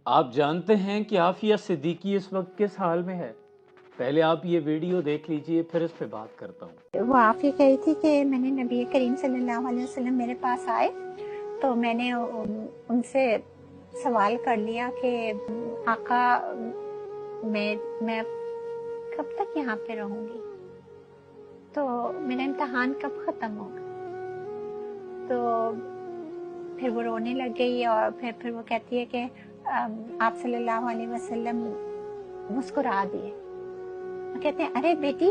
आप जानते हैं कि आफिया सिद्दीकी इस वक्त किस हाल में है? पहले आप ये वीडियो देख लीजिए, फिर इस पे बात करता हूँ। वो आफिया कह रही थी कि मैंने नबी करीम सल्लल्लाहु अलैहि वसल्लम मेरे पास आए तो मैंने उनसे सवाल कर लिया कि आका मैं कब तक यहाँ पे रहूंगी, तो मेरा इम्तिहान कब खत्म होगा। तो फिर वो रोने लग गई और फिर वो कहती है कि आप सल्लल्लाहु अलैहि वसल्लम मुस्कुरा दिए। वो कहते हैं अरे बेटी,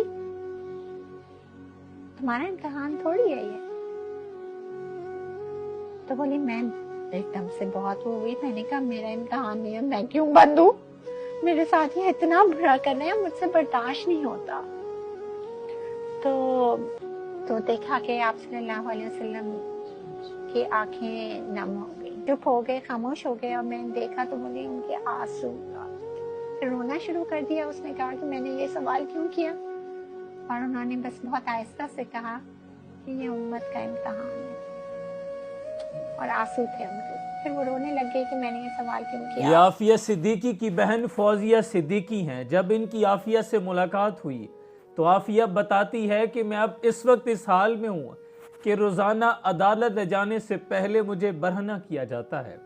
तुम्हारा इम्तिहान थोड़ी है ये। तो बोली मैं एकदम से बहुत वो हुई। मैंने कहा मेरा इम्तिहान नहीं है, मैं क्यों बंदूं, मेरे साथ ये इतना बुरा कर रहे हैं, मुझसे बर्दाश्त नहीं होता। तो देखा कि आप सल्लल्लाहु अलैहि वसल्लम की आंखें नम हो गई, चुप हो गए, खामोश हो गए। और मैंने देखा तो बोली उनके आंसू, फिर रोना शुरू कर दिया। उसने कहा कि मैंने ये सवाल क्यों किया, और उन्होंने बस बहुत आहिस्ता से कहा कि ये उम्मत का इम्तिहान है, और आंसू थे उनके। फिर वो रोने लग गए कि मैंने ये सवाल क्यों किया। ये आफिया सिद्दीकी की बहन फौजिया सिद्दीकी हैं। जब इनकी आफिया से मुलाकात हुई तो आफिया बताती है कि मैं अब इस वक्त इस हाल में हूँ कि रोज़ाना अदालत ले जाने से पहले मुझे बरहना किया जाता है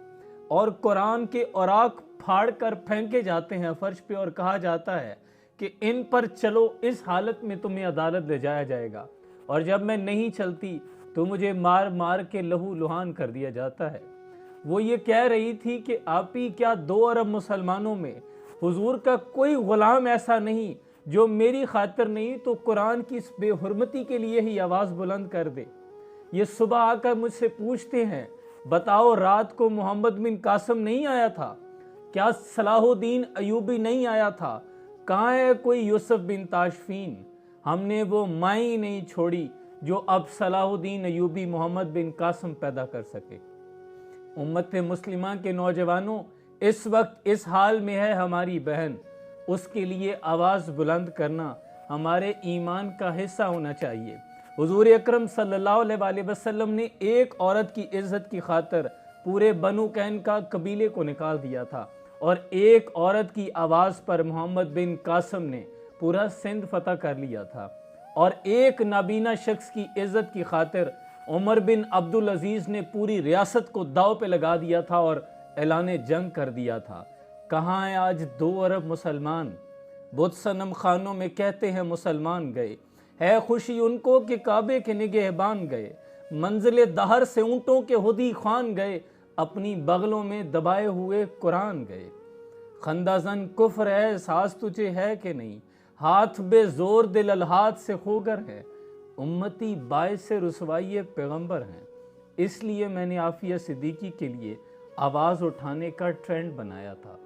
और कुरान के औराक फाड़ कर फेंके जाते हैं फर्श पे, और कहा जाता है कि इन पर चलो, इस हालत में तुम्हें अदालत ले जाया जाएगा। और जब मैं नहीं चलती तो मुझे मार मार के लहू लुहान कर दिया जाता है। वो ये कह रही थी कि आप ही क्या 2 अरब मुसलमानों में हुजूर का कोई गुलाम ऐसा नहीं जो मेरी खातिर नहीं तो कुरान की इस बेहुरमती के लिए ही आवाज़ बुलंद कर दे। ये सुबह आकर मुझसे पूछते हैं, बताओ रात को मोहम्मद बिन कासिम नहीं आया था? क्या सलाहुद्दीन अयूबी नहीं आया था? कहाँ है कोई यूसुफ बिन ताशफीन? हमने वो माई नहीं छोड़ी जो अब सलाहुद्दीन अयूबी मोहम्मद बिन कासिम पैदा कर सके। उम्मत मुस्लिमा के नौजवानों, इस वक्त इस हाल में है हमारी बहन, उसके लिए आवाज़ बुलंद करना हमारे ईमान का हिस्सा होना चाहिए। हुजूर अकरम सल्लल्लाहु अलैहि वसल्लम ने एक औरत की इज्जत की खातिर पूरे बनु कैन का कबीले को निकाल दिया था, और एक औरत की आवाज़ पर मोहम्मद बिन कासिम ने पूरा सिंध फतह कर लिया था, और एक नाबीना शख्स की इज्जत की खातिर उमर बिन अब्दुल अजीज़ ने पूरी रियासत को दाव पे लगा दिया था और ऐलान जंग कर दिया था। कहाँ है आज 2 अरब मुसलमान? बुत सनम खानों में कहते हैं मुसलमान गए, है खुशी उनको कि काबे के निगहबान गए, मंजिल दहर से ऊँटों के हुदी खान गए, अपनी बगलों में दबाए हुए कुरान गए। खंदाजन कुफ्र है, एहसास तुझे है कि नहीं, हाथ बेजोर दिल अलहाद से खोगर है, उम्मती बायस रुसवाई पैगंबर हैं। इसलिए मैंने आफिया सिद्दीकी के लिए आवाज़ उठाने का ट्रेंड बनाया था।